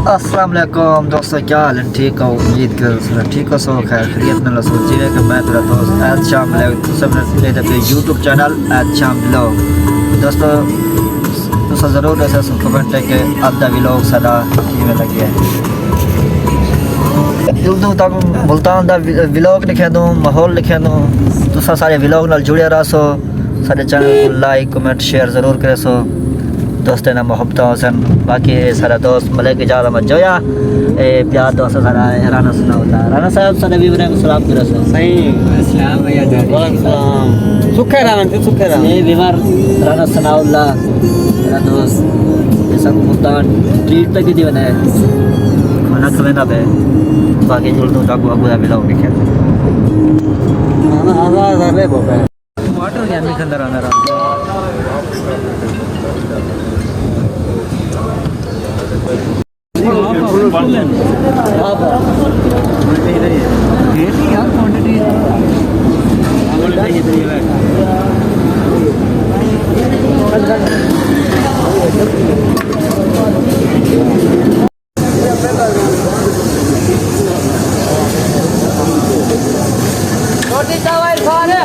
अस्सलाम वालेकुम दोस्तों, क्या हाल है? ठीक हो? उम्मीद कर ठीक हो, सो खैर खैरियत में लसो जी कि मैं तेरा दोस्त ऐद शाम सबने अपने यूट्यूब चैनल ऐद शाम व्लॉग। दोस्तों ज़रूर ऐसा कमेंट है कि अद्धा व्लॉग सारा किमें लगे उर्दू तक मुल्तान का व्लॉग लिखे दूँ, माहौल लिखे दूँ। तुम सारे व्लॉग नाल जुड़े रहो सो, सारे चैनल को लाइक कमेंट शेयर ज़रूर करे सो। दोस्तें ना मोहब्बत हसन। बाकी सारा दोस्त मलिक इजाज़त मत जोया प्यार दोस्त सारा राना सुना होता राना साहब सारे भी बने सलाम करो सो। सही अस्सलाम भैया वालेकुम सुखे राना ये बीमार राना सनाउल्लाह मेरा दोस्त ये सब मुल्तान ट्रीट तक ही बना है खाना खवेना पे बाकी उर्दू तक वो अगुआ व्लॉग लिखे ना आवाज आ रहे बाबा वाटर क्या नहीं खंदर आना रहा रोटी चावल खाने